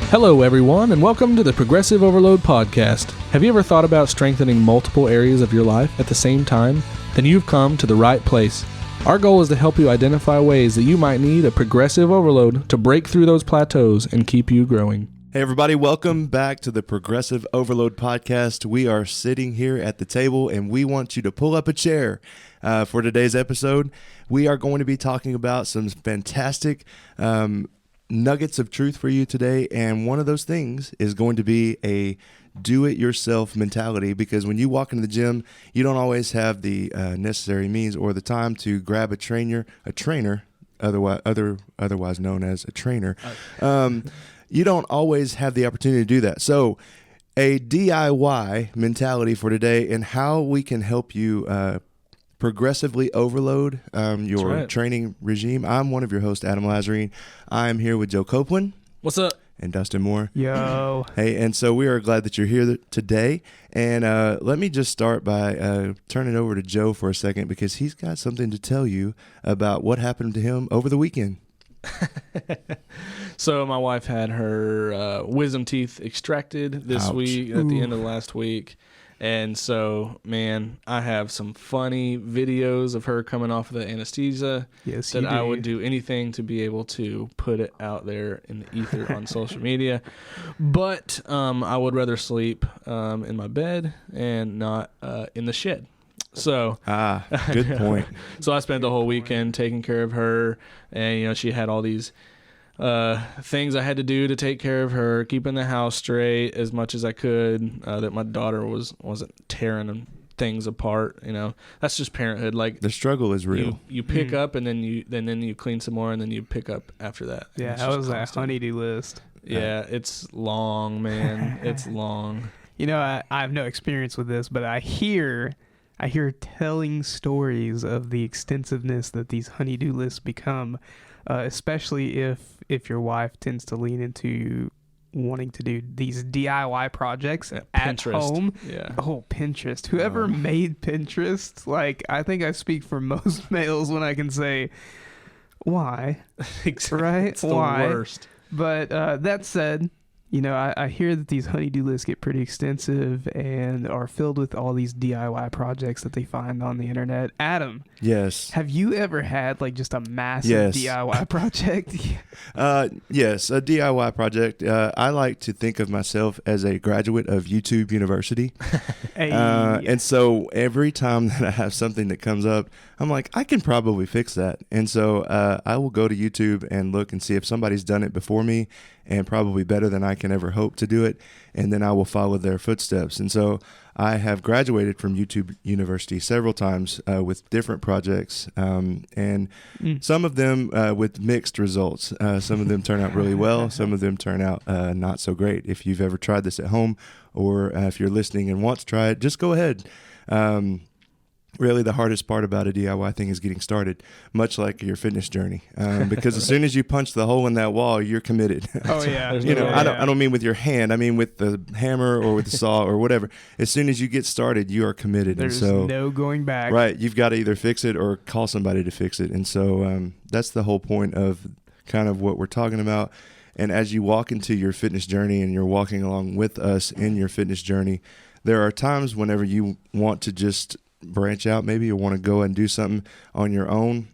Hello, everyone, and welcome to the Progressive Overload Podcast. Have you ever thought about strengthening multiple areas of your life at the same time? Then you've come to the right place. Our goal is to help you identify ways that you might need a progressive overload to break through those plateaus and keep you growing. Hey everybody, welcome back to the Progressive Overload Podcast. We are sitting here at the table and we want you to pull up a chair for today's episode. We are going to be talking about some fantastic nuggets of truth for you today, and one of those things is going to be a do-it-yourself mentality, because when you walk into the gym, you don't always have the necessary means or the time to grab a trainer, otherwise known as a trainer. You don't always have the opportunity to do that. So a DIY mentality for today and how we can help you progressively overload your training regime. I'm one of your hosts, Adam Lazarine. I'm here with Joe Copeland. What's up? And Dustin Moore. Yo. Hey, and so we are glad that you're here today. And let me just start by turning it over to Joe for a second, because he's got something to tell you about what happened to him over the weekend. So my wife had her wisdom teeth extracted this week at the end of last week. And so, man, I have some funny videos of her coming off of the anesthesia that I would do anything to be able to put it out there in the ether on social media. But I would rather sleep in my bed and not in the shed. So good point. So I spent the whole weekend taking care of her, and she had all these things I had to do to take care of her, keeping the house straight as much as I could, that my daughter wasn't tearing things apart. That's just parenthood. Like, the struggle is real. You pick up and then you clean some more, and then you pick up after that. Yeah, that was a honey-do list. Yeah, it's long, man. It's long. I have no experience with this, but I hear telling stories of the extensiveness that these honey-do lists become, especially if your wife tends to lean into wanting to do these DIY projects at Pinterest. Home. Yeah. Oh, Pinterest. Whoever made Pinterest, I think I speak for most males when I can say, why? Exactly. Right? It's the why? worst. But that said, I hear that these honey-do lists get pretty extensive and are filled with all these DIY projects that they find on the internet. Adam. Yes. Have you ever had just a massive DIY project? Yes, a DIY project. I like to think of myself as a graduate of YouTube University. Hey. And so every time that I have something that comes up, I'm like, I can probably fix that. And so I will go to YouTube and look and see if somebody's done it before me, and probably better than I can ever hope to do it, and then I will follow their footsteps. And so I have graduated from YouTube University several times with different projects, and some of them with mixed results. Some of them turn out really well. Some of them turn out not so great. If you've ever tried this at home, or if you're listening and want to try it, just go ahead. Really, the hardest part about a DIY thing is getting started, much like your fitness journey, because as soon as you punch the hole in that wall, you're committed. Oh yeah. I don't mean with your hand. I mean with the hammer or with the saw or whatever. As soon as you get started, you are committed. There's no going back. Right. You've got to either fix it or call somebody to fix it. And so that's the whole point of kind of what we're talking about. And as you walk into your fitness journey and you're walking along with us in your fitness journey, there are times whenever you want to just branch out, maybe you want to go and do something on your own,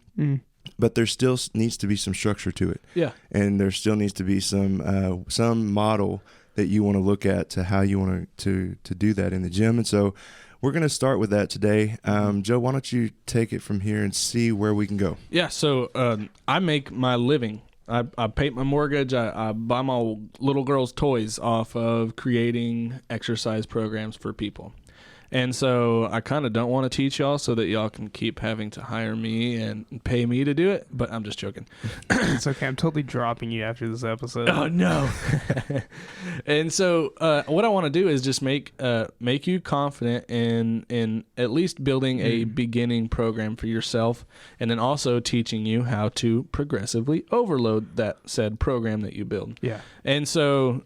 but there still needs to be some structure to it. Yeah. And there still needs to be some model that you want to look at to how you want to do that in the gym. And so we're going to start with that today. Joe, why don't you take it from here and see where we can go? Yeah. So I make my living. I pay my mortgage. I buy my little girl's toys off of creating exercise programs for people. And so I kind of don't want to teach y'all so that y'all can keep having to hire me and pay me to do it, but I'm just joking. It's okay. I'm totally dropping you after this episode. Oh, no. And so what I want to do is just make you confident in at least building a beginning program for yourself, and then also teaching you how to progressively overload that said program that you build. Yeah. And so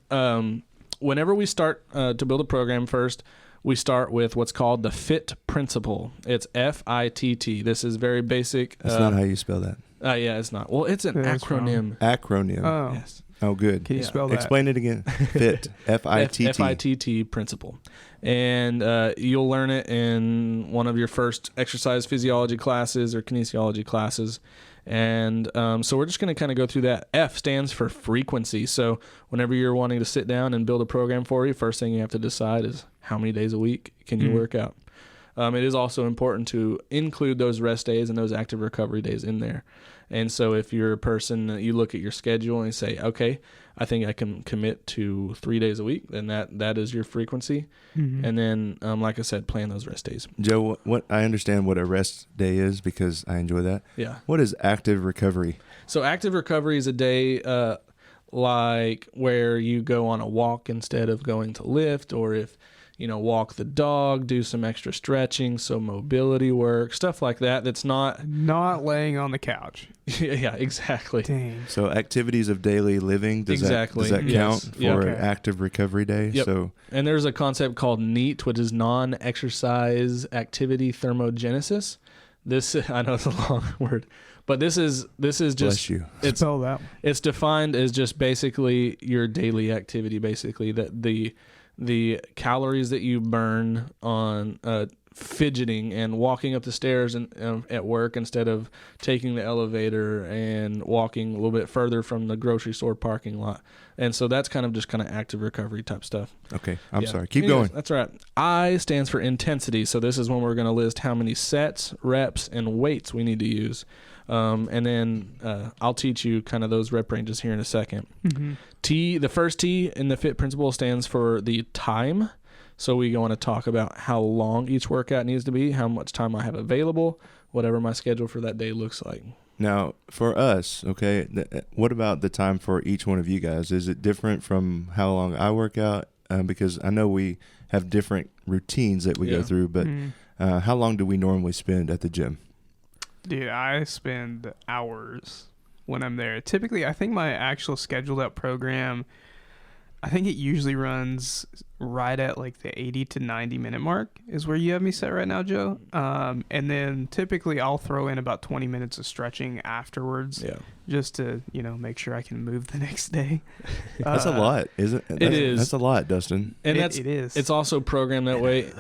whenever we start to build a program first, we start with what's called the FIT principle. It's FITT. This is very basic. That's not how you spell that. Yeah, it's not. Well, it's an acronym. Acronym. Oh. Yes. Oh, good. Can you spell that? Explain it again. FIT. F-I-T-T. F-I-T-T principle. And you'll learn it in one of your first exercise physiology classes or kinesiology classes. And so we're just going to kind of go through that. F stands for frequency. So whenever you're wanting to sit down and build a program for you, first thing you have to decide is how many days a week can you work out. It is also important to include those rest days and those active recovery days in there. And so if you're a person that you look at your schedule and you say, okay, I think I can commit to 3 days a week, then that is your frequency. And then, like I said, plan those rest days. Joe, what I understand what a rest day is because I enjoy that. Yeah. What is active recovery? So active recovery is a day like where you go on a walk instead of going to lift, or if walk the dog, do some extra stretching, so mobility work, stuff like that. That's not laying on the couch. Yeah, exactly. Dang. So activities of daily living, does that count Yes. for an active recovery day? Yep. So, and there's a concept called NEAT, which is non-exercise activity thermogenesis. This, I know it's a long word, but this is just, bless you. Spell that. It's defined as just basically your daily activity, basically that the calories that you burn on fidgeting and walking up the stairs and at work instead of taking the elevator and walking a little bit further from the grocery store parking lot. And so that's kind of active recovery type stuff. Okay, I'm sorry. Keep going. That's right. I stands for intensity. So this is when we're going to list how many sets, reps, and weights we need to use. And then I'll teach you kind of those rep ranges here in a second. The first T in the FIT principle stands for the time. So we want to talk about how long each workout needs to be, how much time I have available, whatever my schedule for that day looks like. Now, for us, okay, what about the time for each one of you guys? Is it different from how long I work out? Because I know we have different routines that we go through, but how long do we normally spend at the gym? Dude, I spend hours when I'm there. Typically, I think my actual scheduled out program, I think it usually runs right at like the 80 to 90 minute mark is where you have me set right now, Joe. And then typically I'll throw in about 20 minutes of stretching afterwards just to, make sure I can move the next day. That's a lot, isn't it? It is. That's a lot, Dustin. And it is. It's also programmed that way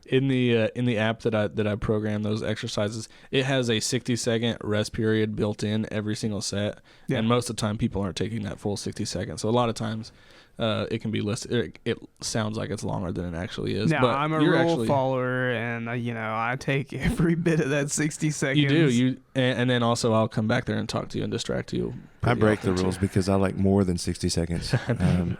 in the app that I program those exercises. It has a 60-second rest period built in every single set, and most of the time people aren't taking that full 60 seconds. So a lot of times it can be listed. It sounds like it's longer than it actually is. Now, but I'm a rule follower, and I take every bit of that 60 seconds. You do. And then also I'll come back there and talk to you and distract you. I break the rules because I like more than 60 seconds.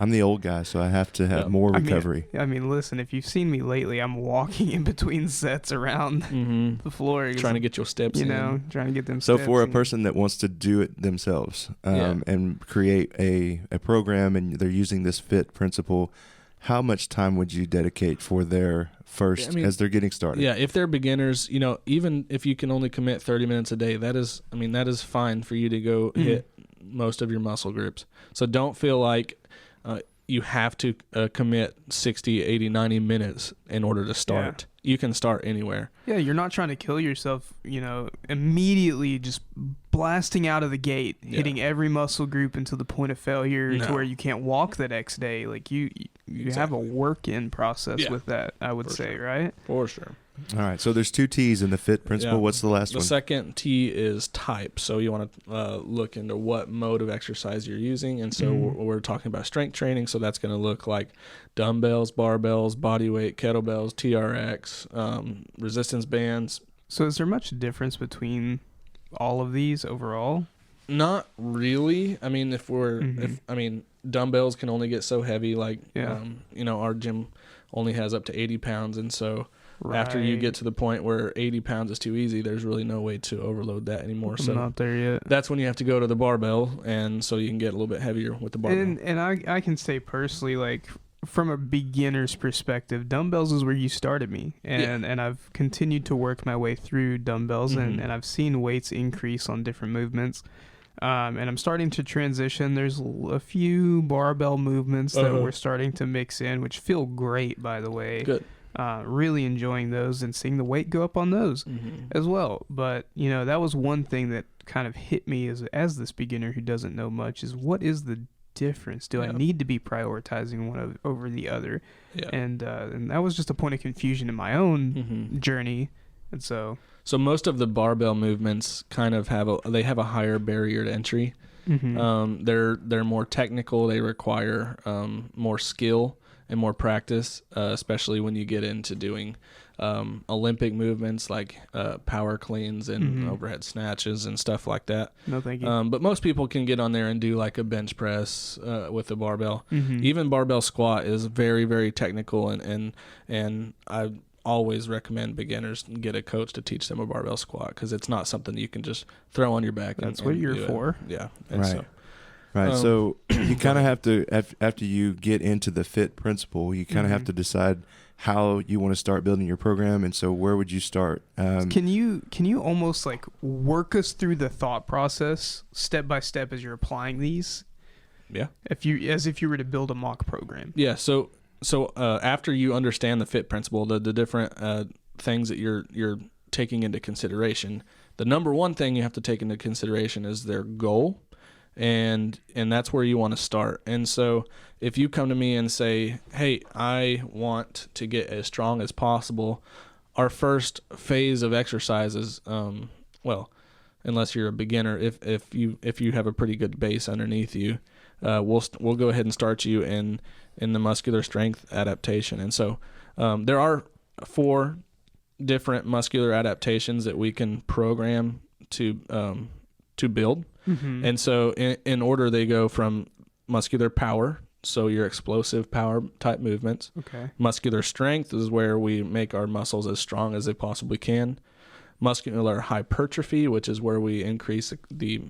I'm the old guy, so I have to have more recovery. I mean, listen, if you've seen me lately, I'm walking in between sets around the floor. Trying to get your steps in. Trying to get them So steps for a person that wants to do it themselves and create a program, and they're using this FIT principle, how much time would you dedicate for their first as they're getting started? Yeah, if they're beginners, even if you can only commit 30 minutes a day, that is fine for you to go hit most of your muscle groups. So don't feel like you have to commit 60, 80, 90 minutes in order to start. You can start anywhere. Yeah, you're not trying to kill yourself, immediately just blasting out of the gate, hitting every muscle group until the point of failure to where you can't walk the next day. Like you have a work-in process with that, I would say, right? For sure. All right, so there's 2 T's in the FIT principle. Yeah. What's the last one? The second T is type. So you want to look into what mode of exercise you're using. And so we're talking about strength training. So that's going to look like dumbbells, barbells, body weight, kettlebells, TRX, resistance bands. So is there much difference between all of these overall? Not really. I mean, dumbbells can only get so heavy. Like, our gym only has up to 80 pounds. And so after you get to the point where 80 pounds is too easy, there's really no way to overload that anymore. I'm not there yet. That's when you have to go to the barbell, and so you can get a little bit heavier with the barbell. And I can say personally, like, from a beginner's perspective, dumbbells is where you started me. And I've continued to work my way through dumbbells, and I've seen weights increase on different movements. And I'm starting to transition. There's a few barbell movements that we're starting to mix in, which feel great, by the way. Good. Really enjoying those and seeing the weight go up on those as well. But, that was one thing that kind of hit me as this beginner who doesn't know much is what is the difference? Do I need to be prioritizing one over the other? Yeah. And that was just a point of confusion in my own journey. And so most of the barbell movements kind of have a higher barrier to entry. They're more technical. They require more skill and more practice, especially when you get into doing Olympic movements like power cleans and overhead snatches and stuff like that. No, thank you. But most people can get on there and do like a bench press with the barbell. Even barbell squat is very, very technical, and I always recommend beginners get a coach to teach them a barbell squat because it's not something you can just throw on your back. That's what you're for. Yeah. And right. So you kind of have to, after you get into the FIT principle, you kind of have to decide how you want to start building your program. And so where would you start? Can you almost like work us through the thought process step by step as you're applying these? Yeah. As if you were to build a mock program. Yeah. So after you understand the FIT principle, the different things that you're taking into consideration, the number one thing you have to take into consideration is their goal. And that's where you want to start. And so if you come to me and say, hey, I want to get as strong as possible, our first phase of exercises, unless you're a beginner, if you have a pretty good base underneath you, we'll go ahead and start you in the muscular strength adaptation. And so there are 4 different muscular adaptations that we can program to build. And so in order, they go from muscular power, so your explosive power type movements. Okay. Muscular strength is where we make our muscles as strong as they possibly can. Muscular hypertrophy, which is where we increase the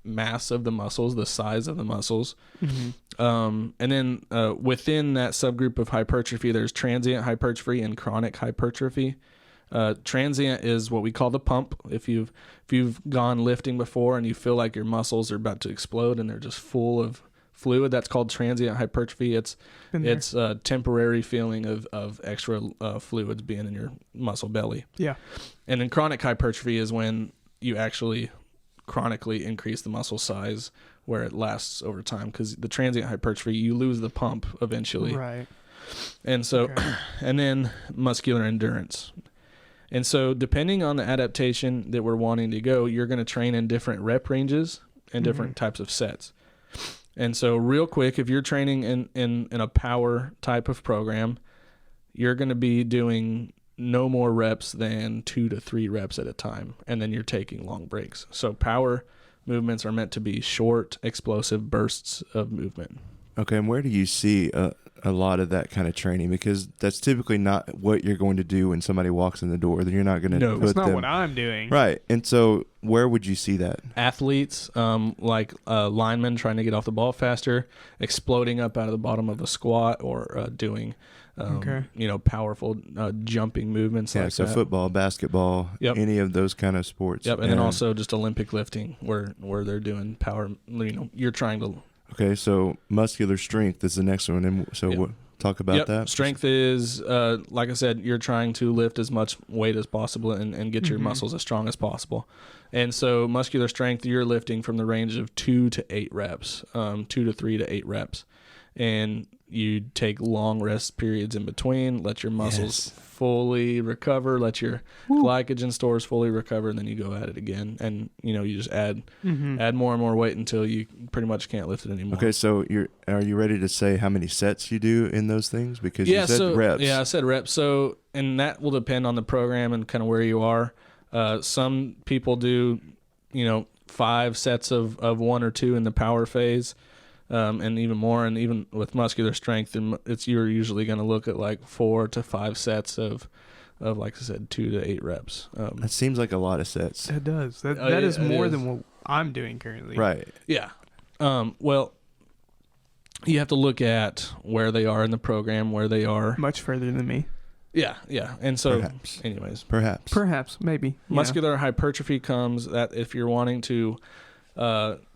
mass of the muscles, the size of the muscles. And then within that subgroup of hypertrophy, there's transient hypertrophy and chronic hypertrophy. Transient is what we call the pump. If you've gone lifting before and you feel like your muscles are about to explode and they're just full of fluid, that's called transient hypertrophy. It's a temporary feeling of extra fluids being in your muscle belly. Yeah. And then chronic hypertrophy is when you actually chronically increase the muscle size where it lasts over time, because the transient hypertrophy, you lose the pump eventually. Right. And so, and then muscular endurance. And so depending on the adaptation that we're wanting to go, you're going to train in different rep ranges and different types of sets. And so real quick, if you're training in a power type of program, you're going to be doing no more reps than 2 to 3 reps at a time. And then you're taking long breaks. So power movements are meant to be short, explosive bursts of movement. Okay. And where do you see a lot of that kind of training? Because that's typically not what you're going to do when somebody walks in the door. Then you're not going to No, put it's not them, what I'm doing. Right. And so where would you see that? Athletes, like linemen trying to get off the ball faster, exploding up out of the bottom of a squat, or doing, powerful jumping movements like so that. Football, basketball, any of those kind of sports. Yep, and then also just Olympic lifting where they're doing power. You're trying to. Okay, so muscular strength is the next one, and so talk about that. Strength is, like I said, you're trying to lift as much weight as possible and get your muscles as strong as possible. And so muscular strength, you're lifting from the range of 2 to 8 reps, 2 to 3 to 8 reps. And you take long rest periods in between, let your muscles fully recover, let your glycogen stores fully recover, and then you go at it again. And, you just add more and more weight until you pretty much can't lift it anymore. Okay, so are you ready to say how many sets you do in those things? Because you said reps. Yeah, I said reps. So, and that will depend on the program and kind of where you are. Some people do, 5 sets of 1 or 2 in the power phase. And even more, and even with muscular strength, you're usually going to look at like 4 to 5 sets of like I said, 2 to 8 reps. That seems like a lot of sets. It does. That is more than what I'm doing currently. Right. Yeah. Well, you have to look at where they are in the program, where they are. Much further than me. Yeah. And so, Perhaps, maybe. Muscular hypertrophy comes that if you're wanting to.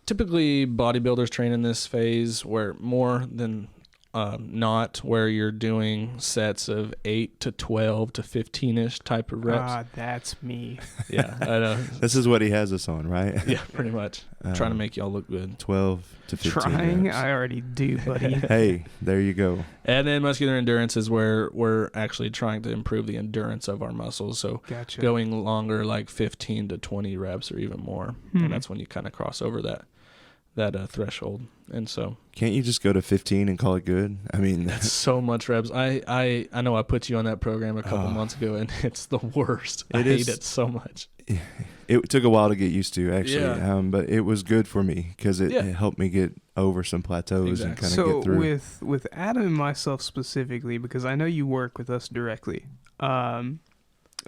Typically, bodybuilders train in this phase where more than not where you're doing sets of 8 to 12 to 15-ish type of reps. Ah, that's me. Yeah, I know. This is what he has us on, right? Yeah, pretty much. Trying to make y'all look good. 12 to 15 Trying? reps. I already do, buddy. Hey, there you go. And then muscular endurance is where we're actually trying to improve the endurance of our muscles. So Gotcha. going longer, like 15 to 20 reps or even more. And that's when you kind of cross over that threshold. And so Can't you just go to 15 and call it good? I mean, that's so much reps. I know I put you on that program a couple months ago, and it's the worst. I hate it so much. It took a while to get used to, actually. Yeah. But it was good for me because it helped me get over some plateaus and kind of get through. So with Adam and myself specifically, because I know you work with us directly,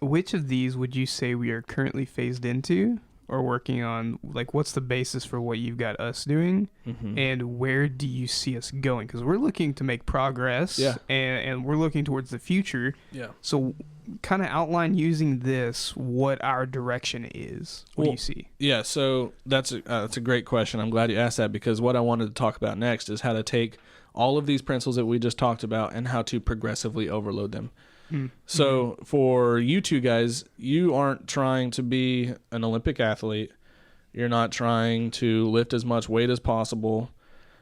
which of these would you say we are currently phased into or working on? Like, what's the basis for what you've got us doing, and where do you see us going? Because we're looking to make progress, and we're looking towards the future. Yeah. So kind of outline using this what our direction is. What do you see? Yeah, so that's a great question. I'm glad you asked that, because what I wanted to talk about next is how to take all of these principles that we just talked about and how to progressively overload them. So for you two guys, you aren't trying to be an Olympic athlete. You're not trying to lift as much weight as possible.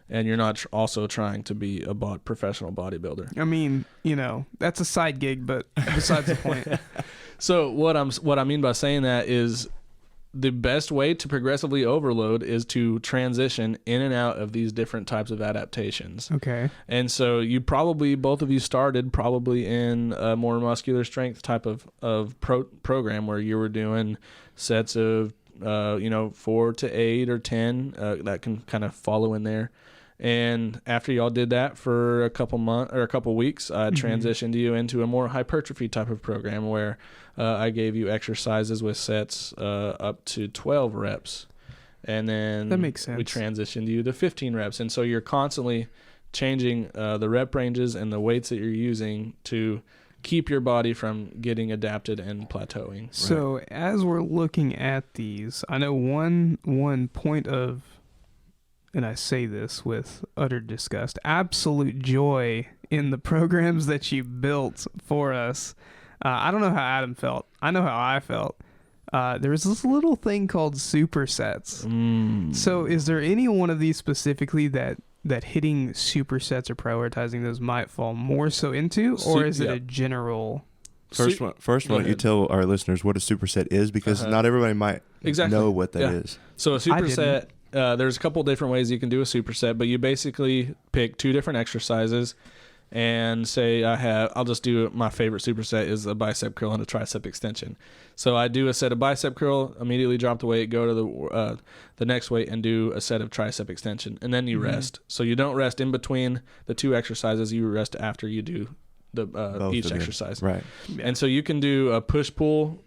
And you're not also trying to be a professional bodybuilder. I mean, that's a side gig, but besides the point. So what I mean by saying that is the best way to progressively overload is to transition in and out of these different types of adaptations. Okay. And so both of you started probably in a more muscular strength type of program where you were doing sets of 4 to 8 or 10 that can kind of follow in there. And after y'all did that for a couple months or a couple weeks, I transitioned you into a more hypertrophy type of program where I gave you exercises with sets up to 12 reps. And then that makes sense. We transitioned you to 15 reps. And so you're constantly changing the rep ranges and the weights that you're using to keep your body from getting adapted and plateauing. So as we're looking at these, I know one point of, and I say this with utter disgust, absolute joy in the programs that you built for us. I don't know how Adam felt. I know how I felt. There was this little thing called Supersets. So is there any one of these specifically that hitting Supersets or prioritizing those might fall more so into, or is it a general? First one, you tell our listeners what a superset is, because not everybody might know what that is. So a superset, there's a couple different ways you can do a superset, but you basically pick 2 different exercises and say I'll just do my favorite superset is a bicep curl and a tricep extension. So I do a set of bicep curl, immediately drop the weight, go to the next weight and do a set of tricep extension, and then you rest. So you don't rest in between the 2 exercises, you rest after you do the each exercise. Right. And so you can do a push-pull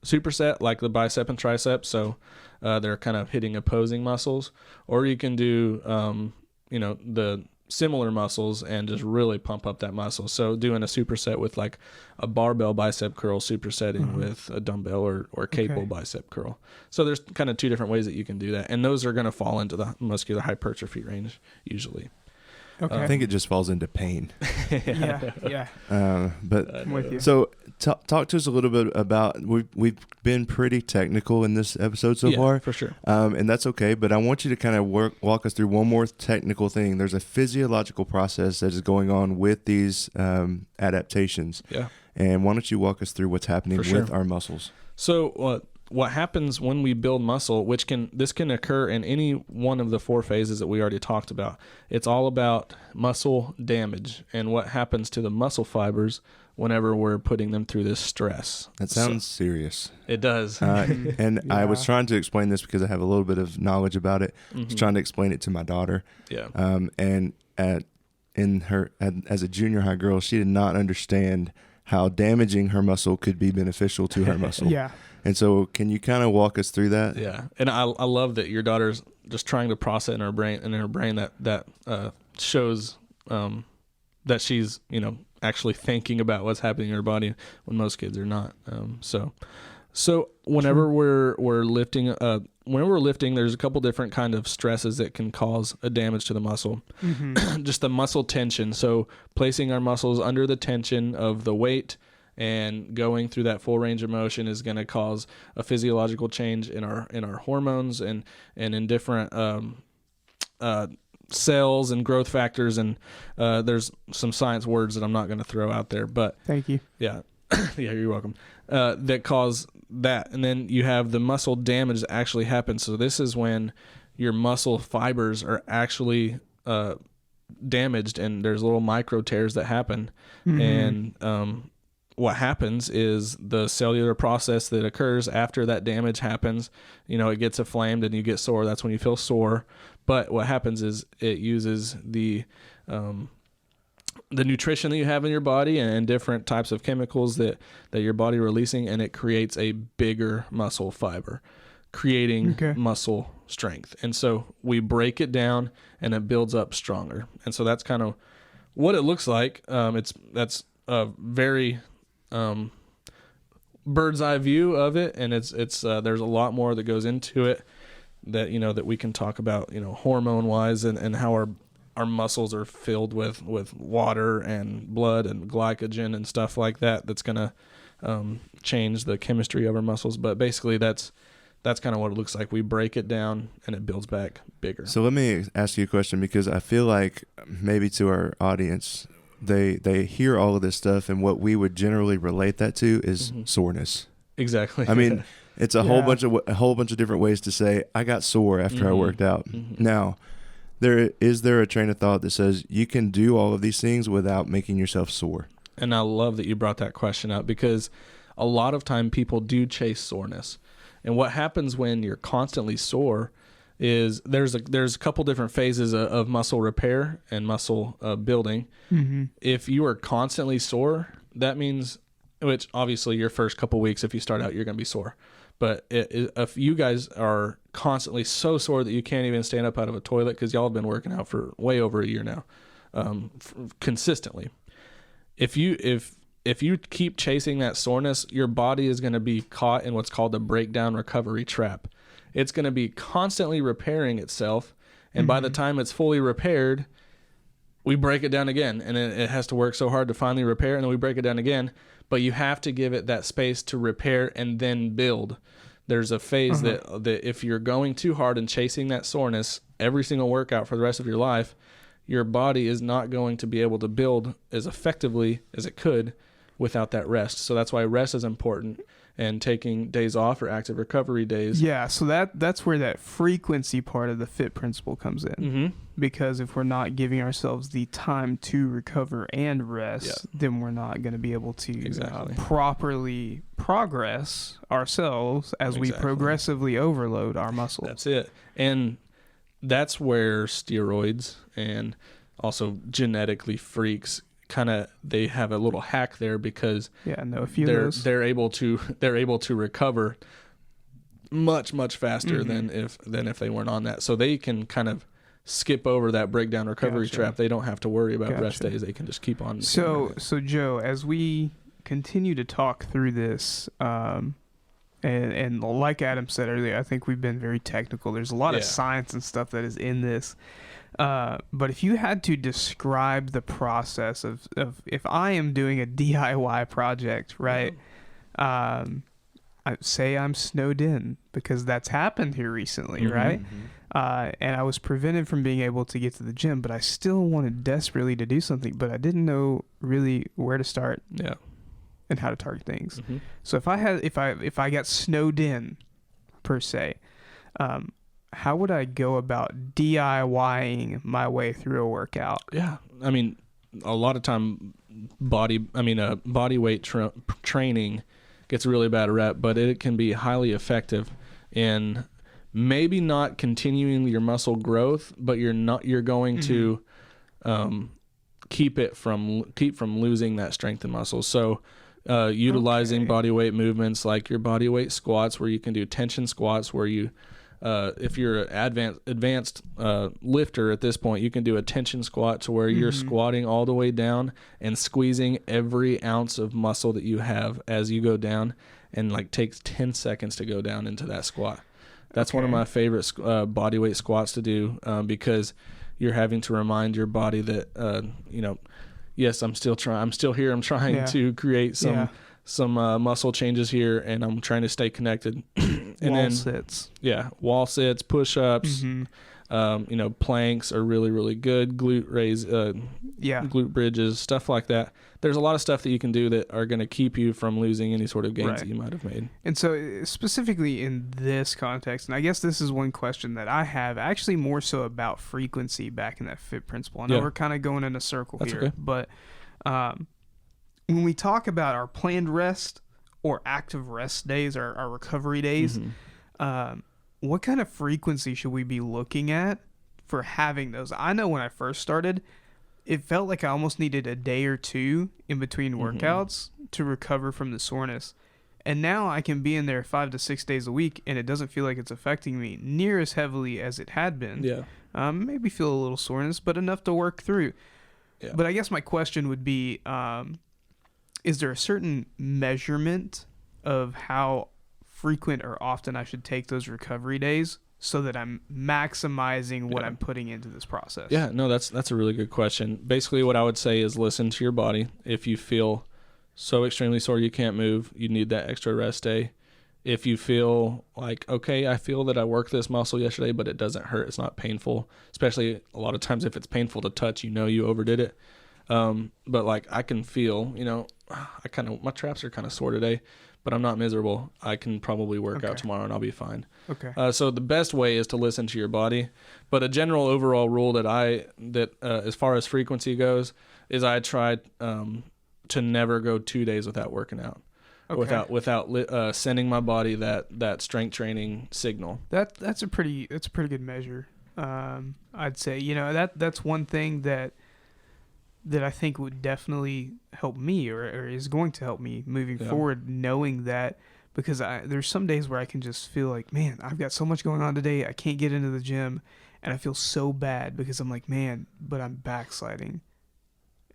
superset like the bicep and tricep, so they're kind of hitting opposing muscles, or you can do the similar muscles and just really pump up that muscle. So doing a superset with like a barbell bicep curl supersetting with a dumbbell or cable bicep curl. So there's kind of 2 different ways that you can do that, and those are going to fall into the muscular hypertrophy range usually. Okay. I think it just falls into pain. Yeah. But I'm with you. So talk to us a little bit about, we've been pretty technical in this episode so far. For sure. And that's okay, but I want you to kind of walk us through one more technical thing. There's a physiological process that is going on with these adaptations. Yeah. And why don't you walk us through what's happening with our muscles? So what happens when we build muscle, this can occur in any one of the 4 phases that we already talked about. It's all about muscle damage and what happens to the muscle fibers whenever we're putting them through this stress. That sounds serious. It does. And I was trying to explain this because I have a little bit of knowledge about it. I was trying to explain it to my daughter. Yeah. And as a junior high girl, she did not understand how damaging her muscle could be beneficial to her muscle. Yeah. And so can you kind of walk us through that? Yeah. And I love that your daughter's just trying to process in her brain that shows that she's, actually thinking about what's happening in her body when most kids are not. So whenever we're lifting when we're lifting, there's a couple different kind of stresses that can cause a damage to the muscle. Just the muscle tension. So placing our muscles under the tension of the weight and going through that full range of motion is going to cause a physiological change in our hormones and in different cells and growth factors. And there's some science words that I'm not going to throw out there, but thank you. Yeah. Yeah, you're welcome. That cause that. And then you have the muscle damage that actually happens. So this is when your muscle fibers are actually damaged, and there's little micro tears that happen. And what happens is the cellular process that occurs after that damage happens, it gets inflamed and you get sore. That's when you feel sore. But what happens is it uses the nutrition that you have in your body and different types of chemicals that your body releasing, and it creates a bigger muscle fiber, creating muscle strength. And so we break it down and it builds up stronger. And so that's kind of what it looks like. That's a very bird's eye view of it, and it's there's a lot more that goes into it that that we can talk about hormone wise and how our muscles are filled with water and blood and glycogen and stuff like that. That's gonna change the chemistry of our muscles. But basically that's kind of what it looks like. We break it down and it builds back bigger. So let me ask you a question, because I feel like maybe to our audience, they hear all of this stuff, and what we would generally relate that to is soreness. Exactly. I mean, it's a whole bunch of different ways to say I got sore after I worked out. Now, is there a train of thought that says you can do all of these things without making yourself sore? And I love that you brought that question up, because a lot of time people do chase soreness. And what happens when you're constantly sore is there's a couple different phases of muscle repair and muscle building. If you are constantly sore, that means, which obviously your first couple weeks, if you start out, you're going to be sore. But if you guys are constantly so sore that you can't even stand up out of a toilet, because y'all have been working out for way over a year now, consistently. If you keep chasing that soreness, your body is going to be caught in what's called the breakdown recovery trap. It's going to be constantly repairing itself, and by the time it's fully repaired, we break it down again, and it has to work so hard to finally repair, and then we break it down again. But you have to give it that space to repair and then build. There's a phase that if you're going too hard and chasing that soreness every single workout for the rest of your life, your body is not going to be able to build as effectively as it could without that rest. So that's why rest is important, and taking days off or active recovery days. Yeah, so that's where that frequency part of the FIT principle comes in. Because if we're not giving ourselves the time to recover and rest, then we're not going to be able to properly progress ourselves as we progressively overload our muscles. That's it. And that's where steroids and also genetically freaks they have a little hack there, because they're able to recover much faster than if they weren't on that. So they can kind of skip over that breakdown recovery trap. They don't have to worry about rest days. They can just keep on. So Joe, as we continue to talk through this, and like Adam said earlier, I think we've been very technical. There's a lot of science and stuff that is in this. But if you had to describe the process of if I am doing a DIY project, right? I say I'm snowed in, because that's happened here recently, right? And I was prevented from being able to get to the gym, but I still wanted desperately to do something, but I didn't know really where to start and how to target things. So if I got snowed in per se, how would I go about DIYing my way through a workout? Yeah. I mean, a lot of time body weight training gets a really bad rep, but it can be highly effective in maybe not continuing your muscle growth, but you're going to keep from losing that strength and muscle. So utilizing body weight movements like your body weight squats, where you can do tension squats, where you if you're an advanced lifter at this point, you can do a tension squat to where you're squatting all the way down and squeezing every ounce of muscle that you have as you go down, and takes 10 seconds to go down into that squat. That's one of my favorite body weight squats to do, because you're having to remind your body that, yes, I'm still here. I'm trying to create some muscle changes here, and I'm trying to stay connected. Wall sits. Yeah, wall sits, push-ups. Planks are really, really good. Glute glute bridges, stuff like that. There's a lot of stuff that you can do that are going to keep you from losing any sort of gains that you might have made. And so specifically in this context, and I guess this is one question that I have, actually more so about frequency back in that fit principle. I know we're kind of going in a circle here, okay. But when we talk about our planned rest or active rest days, our recovery days, what kind of frequency should we be looking at for having those? I know when I first started, it felt like I almost needed a day or two in between workouts to recover from the soreness. And now I can be in there 5 to 6 days a week, and it doesn't feel like it's affecting me near as heavily as it had been. Yeah. Maybe feel a little soreness, but enough to work through. Yeah. But I guess my question would be, is there a certain measurement of how frequent or often I should take those recovery days so that I'm maximizing what I'm putting into this process? Yeah, no, that's a really good question. Basically, what I would say is listen to your body. If you feel so extremely sore you can't move, you need that extra rest day. If you feel like, okay, I feel that I worked this muscle yesterday, but it doesn't hurt, it's not painful, especially a lot of times if it's painful to touch, you overdid it. But like I can feel, my traps are kind of sore today, but I'm not miserable. I can probably work out tomorrow and I'll be fine. Okay. So the best way is to listen to your body. But a general overall rule that as far as frequency goes is I try to never go 2 days without working out. Okay. Without sending my body that strength training signal. That's a pretty good measure. I'd say that's one thing that I think would definitely help me or is going to help me moving forward, knowing that, because there's some days where I can just feel like, man, I've got so much going on today. I can't get into the gym, and I feel so bad because I'm like, man, but I'm backsliding.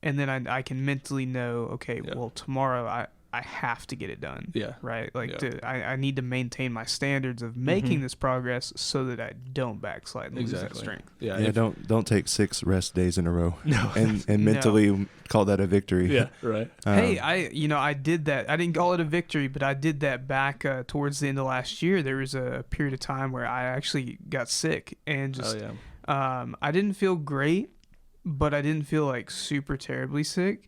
And then I can mentally know, okay, well, tomorrow I have to get it done. Yeah. Right? Like I need to maintain my standards of making this progress so that I don't backslide and lose that strength. Yeah. Don't take 6 rest days in a row. No. And mentally call that a victory. Yeah. Right. Hey, I did that. I didn't call it a victory, but I did that back towards the end of last year. There was a period of time where I actually got sick and just I didn't feel great, but I didn't feel like super terribly sick.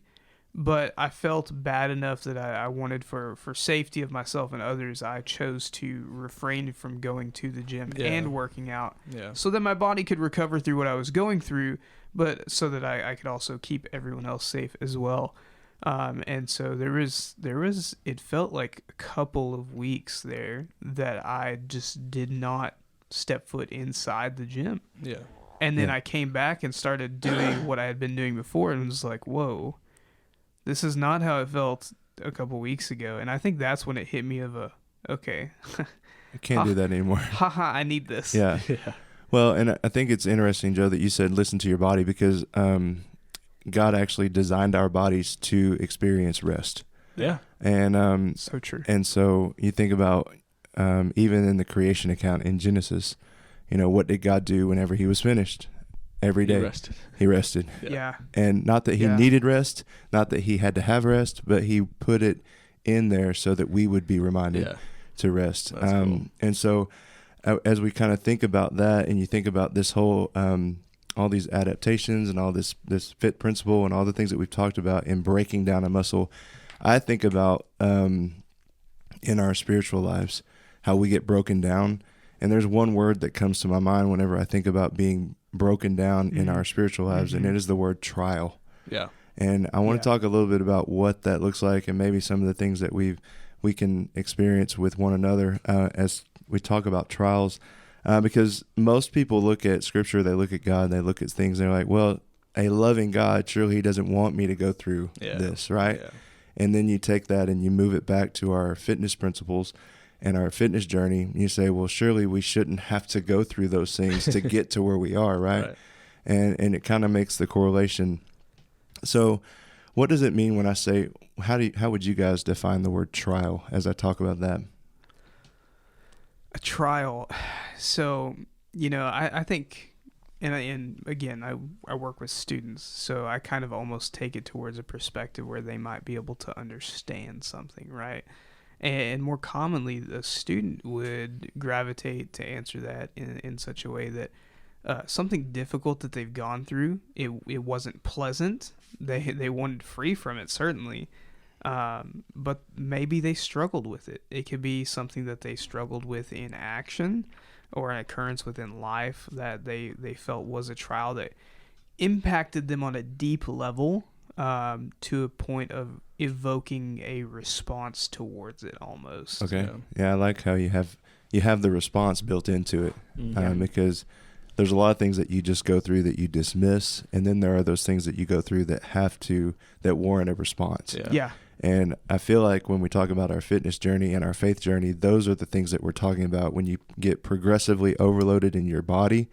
But I felt bad enough that I wanted for safety of myself and others, I chose to refrain from going to the gym and working out so that my body could recover through what I was going through, but so that I could also keep everyone else safe as well. And so there was it felt like a couple of weeks there that I just did not step foot inside the gym. Yeah. And then I came back and started doing what I had been doing before and was like, whoa. This is not how it felt a couple weeks ago. And I think that's when it hit me okay. I can't do that anymore. Haha, I need this. Yeah. Well, and I think it's interesting, Joe, that you said listen to your body because God actually designed our bodies to experience rest. Yeah. And so true. And so you think about even in the creation account in Genesis, what did God do whenever he was finished? Every day he rested. Yeah. And not that he needed rest, not that he had to have rest, but he put it in there so that we would be reminded to rest. Cool. And so as we kind of think about that and you think about this whole, all these adaptations and all this fit principle and all the things that we've talked about in breaking down a muscle, I think about in our spiritual lives, how we get broken down. And there's one word that comes to my mind whenever I think about being broken down in our spiritual lives, and it is the word trial. Yeah. And I want to talk a little bit about what that looks like and maybe some of the things that we can experience with one another as we talk about trials. Because most people look at Scripture, they look at God, they look at things, and they're like, well, a loving God, surely he doesn't want me to go through this, right? Yeah. And then you take that and you move it back to our fitness principles and our fitness journey, you say, well, surely we shouldn't have to go through those things to get to where we are, right? And it kind of makes the correlation. So what does it mean when I say, how would you guys define the word trial as I talk about that? A trial, So, I think, and again, I work with students, so I kind of almost take it towards a perspective where they might be able to understand something, right? And more commonly, the student would gravitate to answer that in such a way that something difficult that they've gone through, it wasn't pleasant. They wanted free from it, certainly. But maybe they struggled with it. It could be something that they struggled with in action or an occurrence within life that they felt was a trial that impacted them on a deep level, to a point of evoking a response towards it almost. Okay. Yeah, I like how you have the response built into it, because there's a lot of things that you just go through that you dismiss, and then there are those things that you go through that warrant a response. Yeah. And I feel like when we talk about our fitness journey and our faith journey, those are the things that we're talking about. When you get progressively overloaded in your body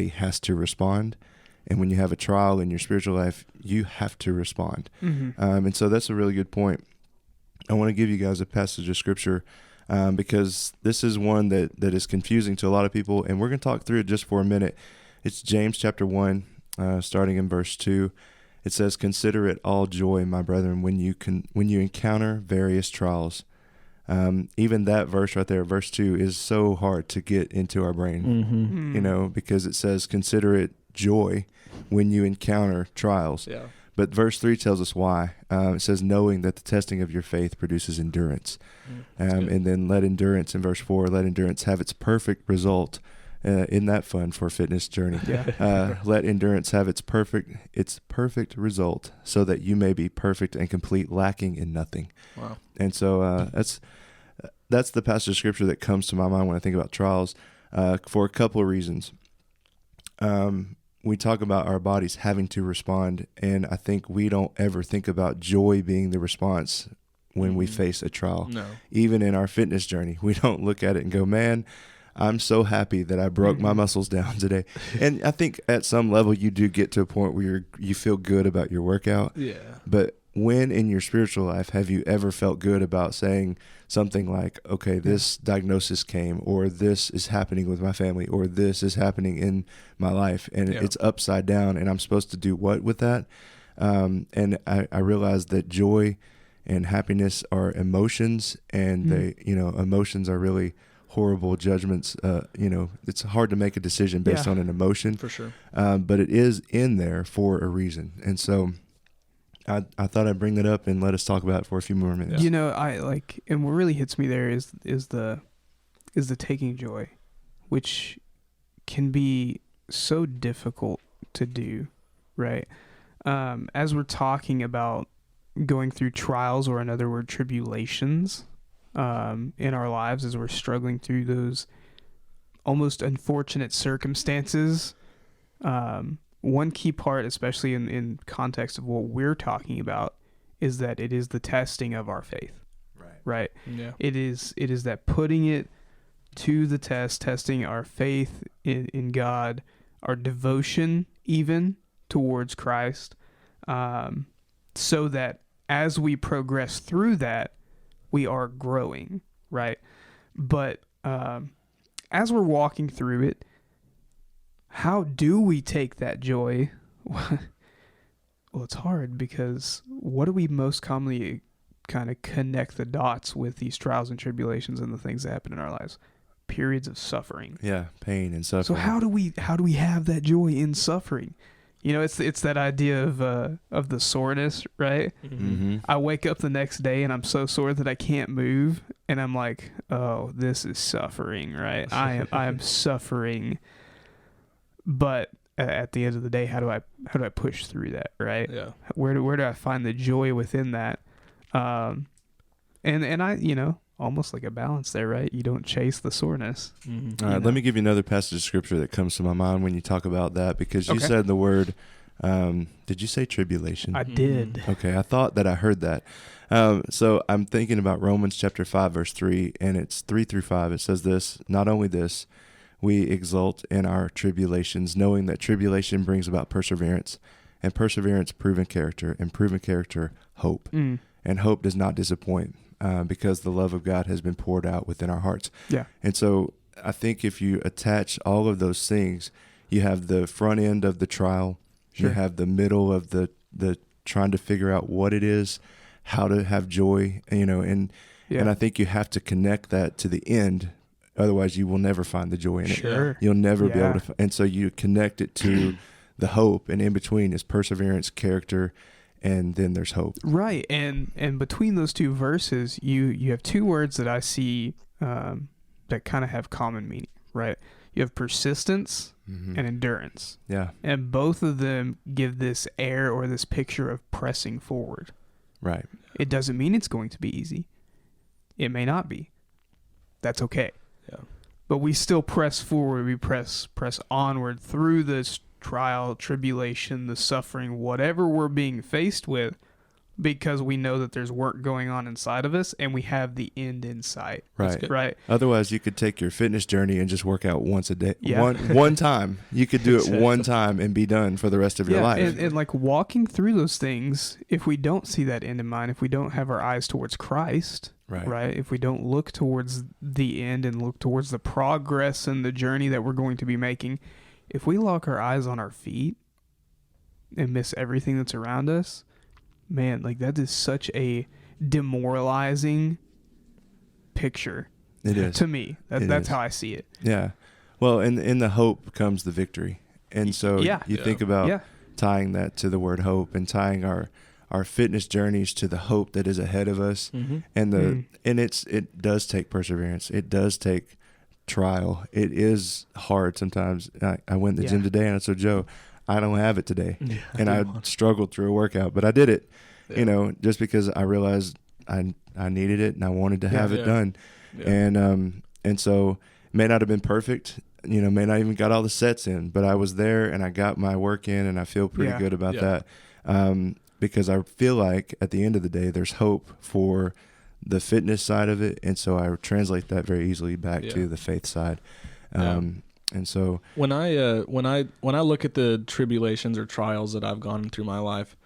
has to respond. And when you have a trial in your spiritual life, you have to respond. And so that's a really good point. I want to give you guys a passage of scripture, because this is one that is confusing to a lot of people. And we're going to talk through it just for a minute. It's James chapter 1, starting in verse 2. It says, "Consider it all joy, my brethren, when you encounter various trials." Even that verse right there, verse 2, is so hard to get into our brain, because it says, "Consider it joy when you encounter trials." Yeah. But verse 3 tells us why. It says, "Knowing that the testing of your faith produces endurance." And then let endurance, in verse 4, let endurance have its perfect result. Isn't that fun for a fitness journey? Yeah. Let endurance have its perfect result, so that you may be perfect and complete, lacking in nothing. Wow. And so that's the passage of scripture that comes to my mind when I think about trials, for a couple of reasons. We talk about our bodies having to respond, and I think we don't ever think about joy being the response when we face a trial. No. Even in our fitness journey, we don't look at it and go, "Man, I'm so happy that I broke my muscles down today." And I think at some level you do get to a point where you feel good about your workout. Yeah. But when in your spiritual life have you ever felt good about saying something like, "Okay, this diagnosis came, or this is happening with my family, or this is happening in my life, and it's upside down, and I'm supposed to do what with that?" And I realized that joy and happiness are emotions, and they, emotions are really horrible judgments. It's hard to make a decision based on an emotion, For sure. but it is in there for a reason. And so I thought I'd bring that up and let us talk about it for a few more minutes. I like, and what really hits me there is the taking joy, which can be so difficult to do, right? As we're talking about going through trials, or in other words, tribulations, in our lives, as we're struggling through those almost unfortunate circumstances, one key part, especially in context of what we're talking about, is that it is the testing of our faith. Right? Yeah. It is that putting it to the test, testing our faith in God, our devotion even towards Christ, so that as we progress through that, we are growing, right? But as we're walking through it, how do we take that joy? Well, it's hard, because what do we most commonly kind of connect the dots with these trials and tribulations and the things that happen in our lives? Periods of suffering. Yeah, pain and suffering. So how do we have that joy in suffering? It's that idea of the soreness, right? Mm-hmm. I wake up the next day and I'm so sore that I can't move, and I'm like, "Oh, this is suffering," right? I am suffering. But at the end of the day, how do I push through that, right? Yeah. Where do I find the joy within that? And I, almost like a balance there, right? You don't chase the soreness. Mm-hmm. All right, let me give you another passage of scripture that comes to my mind when you talk about that, because you said the word, did you say tribulation? I did. Okay, I thought that I heard that. So I'm thinking about Romans chapter 5, verse 3, and it's 3 through 5. It says this: "Not only this, we exult in our tribulations, knowing that tribulation brings about perseverance, and perseverance, proven character, and proven character, hope. And hope does not disappoint, because the love of God has been poured out within our hearts." Yeah. And so I think if you attach all of those things, you have the front end of the trial, Sure. you have the middle of the trying to figure out what it is, how to have joy, and I think you have to connect that to the end. Otherwise, you will never find the joy in it. Sure. You'll never be able to. And so you connect it to the hope, and in between is perseverance, character, and then there's hope. Right. And between those two verses, you have two words that I see that kind of have common meaning, right? You have persistence and endurance. Yeah. And both of them give this air or this picture of pressing forward. Right. It doesn't mean it's going to be easy. It may not be. That's okay. Yeah. But we still press forward. We press onward through this trial, tribulation, the suffering, whatever we're being faced with, because we know that there's work going on inside of us and we have the end in sight. Right. Right. Otherwise, you could take your fitness journey and just work out once a day. Yeah. One time. You could do it one time and be done for the rest of your life. And like walking through those things, if we don't see that end in mind, if we don't have our eyes towards Christ, right? If we don't look towards the end and look towards the progress and the journey that we're going to be making, if we lock our eyes on our feet and miss everything that's around us, man, like that is such a demoralizing picture. It is. To me. That's how I see it. Yeah. Well, in the hope comes the victory. And so you think about tying that to the word hope and tying our fitness journeys to the hope that is ahead of us. And it does take perseverance. It does take trial. It is hard sometimes. I went to the gym today and I said, Joe, I don't have it today. And I struggled through a workout, but I did it, just because I realized I needed it and I wanted to have it done. And so it may not have been perfect, may not even got all the sets in, but I was there and I got my work in and I feel pretty good about that. Because I feel like at the end of the day, there's hope for the fitness side of it. And so I translate that very easily back to the faith side. And so when I look at the tribulations or trials that I've gone through my life,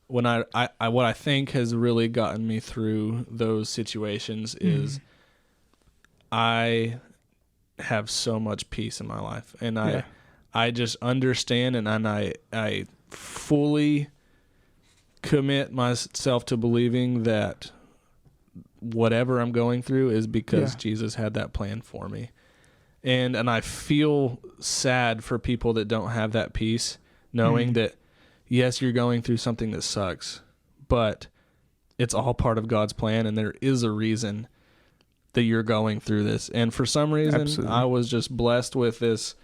when I what I think has really gotten me through those situations is I have so much peace in my life, and I just understand, and I fully commit myself to believing that whatever I'm going through is because Jesus had that plan for me. And I feel sad for people that don't have that peace, knowing that, yes, you're going through something that sucks, but it's all part of God's plan, and there is a reason that you're going through this. And for some reason, I was just blessed with this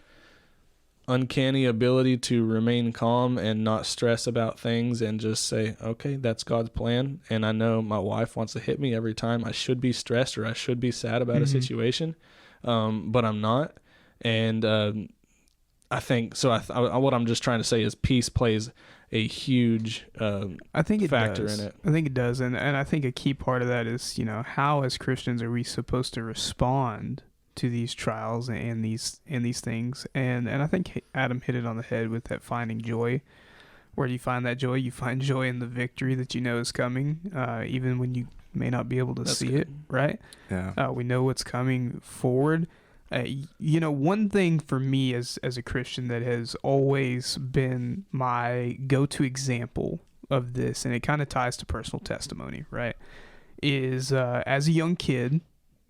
uncanny ability to remain calm and not stress about things and just say, okay, that's God's plan. And I know my wife wants to hit me every time I should be stressed or I should be sad about a situation. But I'm not. And I think so. What I'm just trying to say is peace plays a huge factor in it. I think it does, and I think a key part of that is how as Christians are we supposed to respond to these trials and these things, and I think Adam hit it on the head with that finding joy. Where do you find that joy? You find joy in the victory that you know is coming, even when you may not be able to see it, right? Yeah. We know what's coming forward. One thing for me as a Christian that has always been my go-to example of this, and it kind of ties to personal testimony, right, is as a young kid,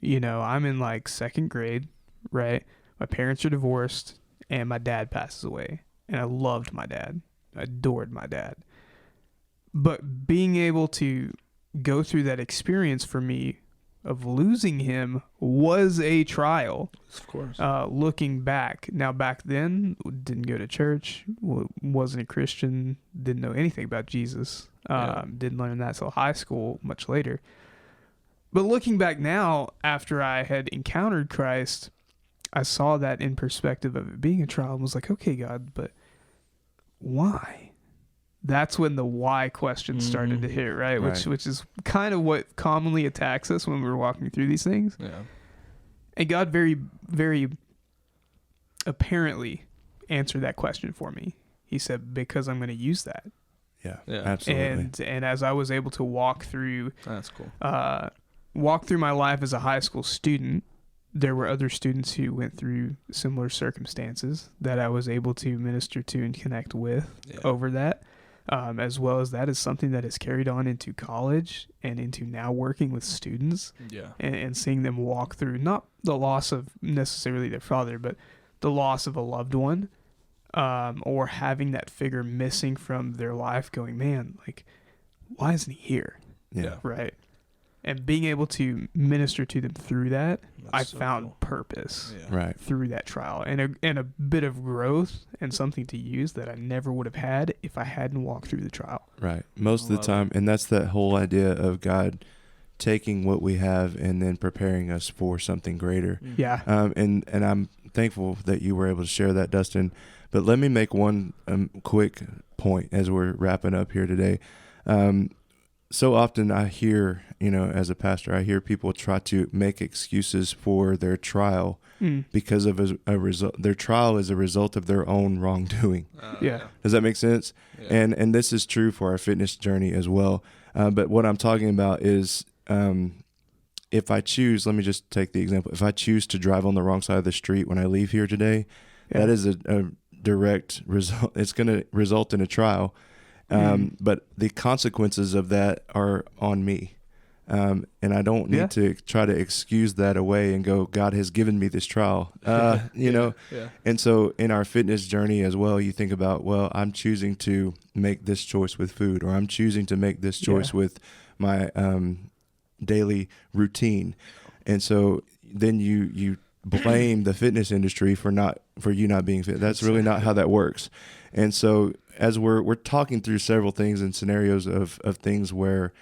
I'm in like second grade, right? My parents are divorced, and my dad passes away, and I loved my dad. I adored my dad. But being able to go through that experience for me of losing him was a trial. Of course. Looking back. Now, back then, didn't go to church, wasn't a Christian, didn't know anything about Jesus. Didn't learn that till high school, much later. But looking back now, after I had encountered Christ, I saw that in perspective of it being a trial and was like, okay, God, but why? That's when the why question started to hit, right? Which is kind of what commonly attacks us when we're walking through these things. Yeah. And God very, very apparently answered that question for me. He said, because I'm going to use that. Yeah, absolutely. And as I was able to walk through that's cool. Walk through my life as a high school student, there were other students who went through similar circumstances that I was able to minister to and connect with over that. As well as that is something that is carried on into college and into now working with students and seeing them walk through not the loss of necessarily their father, but the loss of a loved one, or having that figure missing from their life, going, man, like, why isn't he here? Yeah. Right. And being able to minister to them through that, I found cool. purpose Right. through that trial and a bit of growth and something to use that I never would have had if I hadn't walked through the trial. Right. Most of the time. And that's that whole idea of God taking what we have and then preparing us for something greater. Yeah. And I'm thankful that you were able to share that, Dustin. But let me make one quick point as we're wrapping up here today. So often I hear, as a pastor, I hear people try to make excuses for their trial because of a result. Their trial is a result of their own wrongdoing. Does that make sense? Yeah. And this is true for our fitness journey as well. But what I'm talking about is if I choose, let me just take the example. If I choose to drive on the wrong side of the street when I leave here today, that is a direct result. It's going to result in a trial. But the consequences of that are on me. And I don't need to try to excuse that away and go, God has given me this trial, know? Yeah. And so in our fitness journey as well, you think about, well, I'm choosing to make this choice with food, or I'm choosing to make this choice with my daily routine. And so then you blame the fitness industry for you not being fit. That's really not how that works. And so as we're talking through several things and scenarios of things where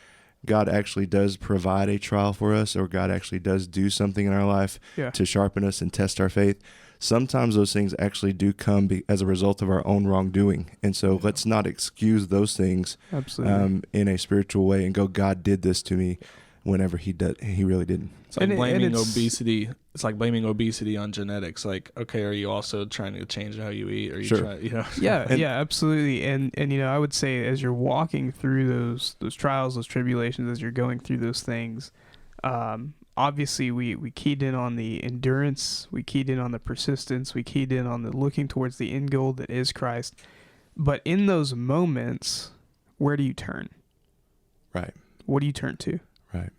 God actually does provide a trial for us, or God actually does do something in our life to sharpen us and test our faith, sometimes those things actually do come as a result of our own wrongdoing. And so let's not excuse those things in a spiritual way and go, God did this to me, whenever he really didn't. It's like blaming obesity. It's like blaming obesity on genetics. Like, okay, are you also trying to change how you eat? Or you trying, Yeah, absolutely. And I would say as you're walking through those trials, those tribulations, as you're going through those things, obviously we keyed in on the endurance, we keyed in on the persistence, we keyed in on the looking towards the end goal that is Christ. But in those moments, where do you turn? Right. What do you turn to? Right.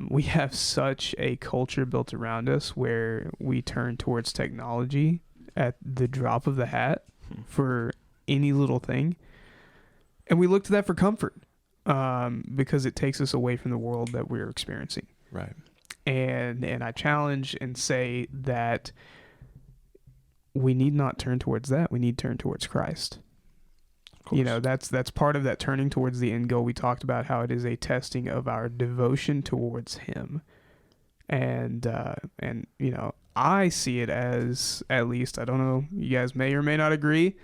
We have such a culture built around us where we turn towards technology at the drop of the hat for any little thing. And we look to that for comfort because it takes us away from the world that we're experiencing. Right. And I challenge and say that we need not turn towards that. We need to turn towards Christ. That's part of that turning towards the end goal. We talked about how it is a testing of our devotion towards him. And I see it as, at least, I don't know, you guys may or may not agree,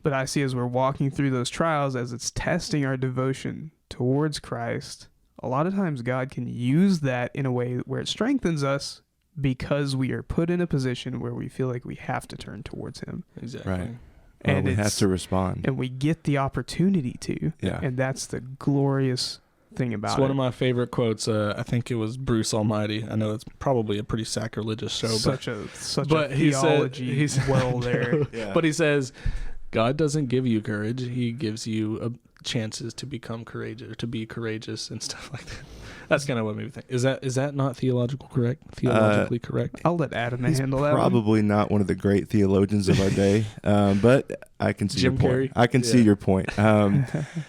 but I see as we're walking through those trials, as it's testing our devotion towards Christ, a lot of times God can use that in a way where it strengthens us because we are put in a position where we feel like we have to turn towards him. Exactly. Right. And we have to respond. And we get the opportunity to. Yeah. And that's the glorious thing about it. It's one of my favorite quotes. I think it was Bruce Almighty. I know it's probably a pretty sacrilegious show. Such a theology well there. Yeah. But he says, God doesn't give you courage. He gives you chances to become courageous, to be courageous and stuff like that. That's kind of what made me think. Is that not theologically correct? I'll let Adam handle that. Probably not one of the great theologians of our day, but I can see your point. I can see your point.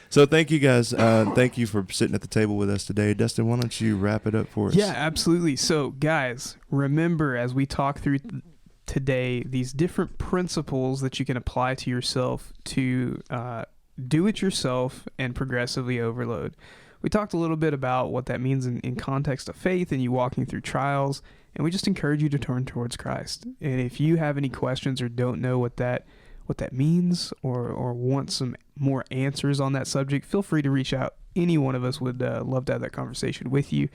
So thank you guys. Thank you for sitting at the table with us today. Dustin, why don't you wrap it up for us? Yeah, absolutely. So guys, remember as we talk through today, these different principles that you can apply to yourself to do it yourself and progressively overload. We talked a little bit about what that means in context of faith and you walking through trials, and we just encourage you to turn towards Christ. And if you have any questions or don't know what that means or want some more answers on that subject, feel free to reach out. Any one of us would love to have that conversation with you.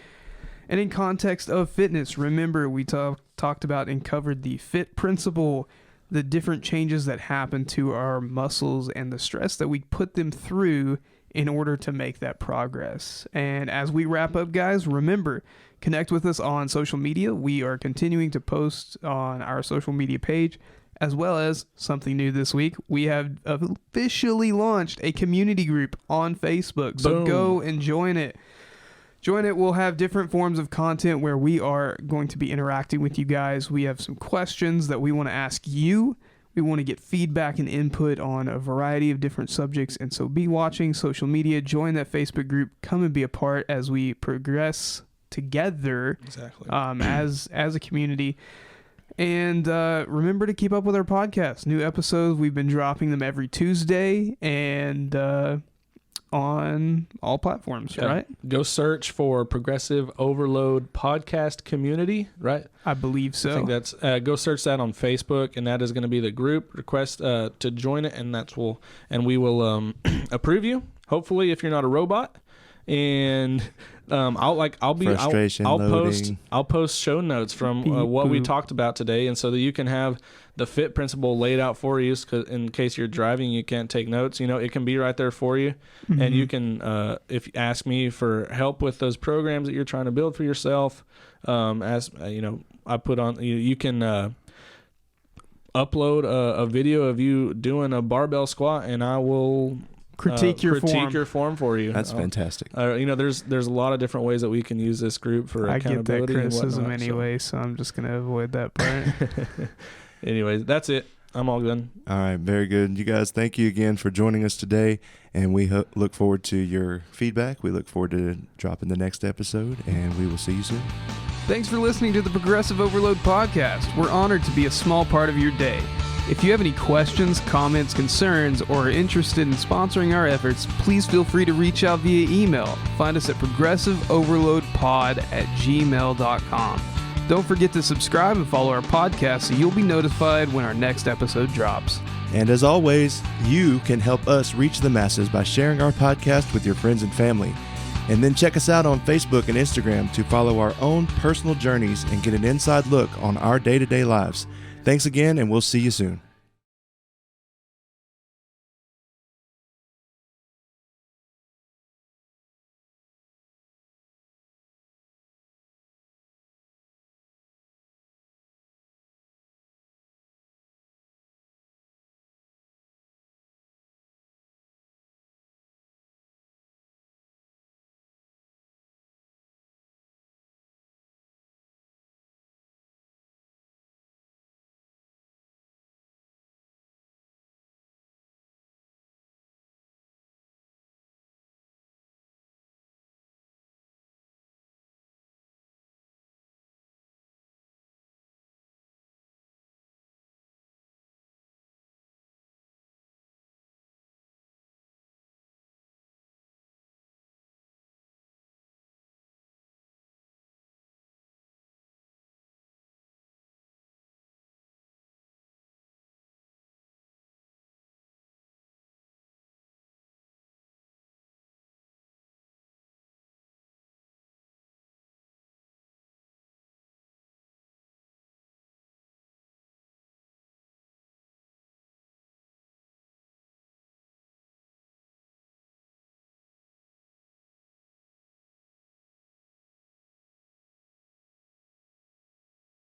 And in context of fitness, remember we talked about and covered the FIT principle, the different changes that happen to our muscles and the stress that we put them through in order to make that progress. And as we wrap up, guys, remember, connect with us on social media. We are continuing to post on our social media page, as well as something new this week. We have officially launched a community group on Facebook. So Boom. Go and join it. Join it. We'll have different forms of content where we are going to be interacting with you guys. We have some questions that we want to ask you. We want to get feedback and input on a variety of different subjects. And so be watching social media. Join that Facebook group. Come and be a part as we progress together. Exactly. As a community. And remember to keep up with our podcast. New episodes, we've been dropping them every Tuesday and on all platforms, right? Go search for Progressive Overload Podcast Community, right? I believe so. I think that's go search that on Facebook, and that is going to be the group. Request to join it, and we will approve you. Hopefully, if you're not a robot. And I'll post show notes from what we talked about today, and so that you can have the FIT principle laid out for you. Cause in case you're driving, you can't take notes. It can be right there for you, and you can if you ask me for help with those programs that you're trying to build for yourself. As I put on you can upload a video of you doing a barbell squat, and I will critique your form for you. That's fantastic. There's a lot of different ways that we can use this group for accountability. I get that criticism anyway, so I'm just going to avoid that part. Anyways, that's it. I'm all done. All right, very good. You guys, thank you again for joining us today, and we look forward to your feedback. We look forward to dropping the next episode, and we will see you soon. Thanks for listening to the Progressive Overload Podcast. We're honored to be a small part of your day. If you have any questions, comments, concerns, or are interested in sponsoring our efforts, please feel free to reach out via email. Find us at progressiveoverloadpod@gmail.com. Don't forget to subscribe and follow our podcast so you'll be notified when our next episode drops. And as always, you can help us reach the masses by sharing our podcast with your friends and family. And then check us out on Facebook and Instagram to follow our own personal journeys and get an inside look on our day-to-day lives. Thanks again, and we'll see you soon.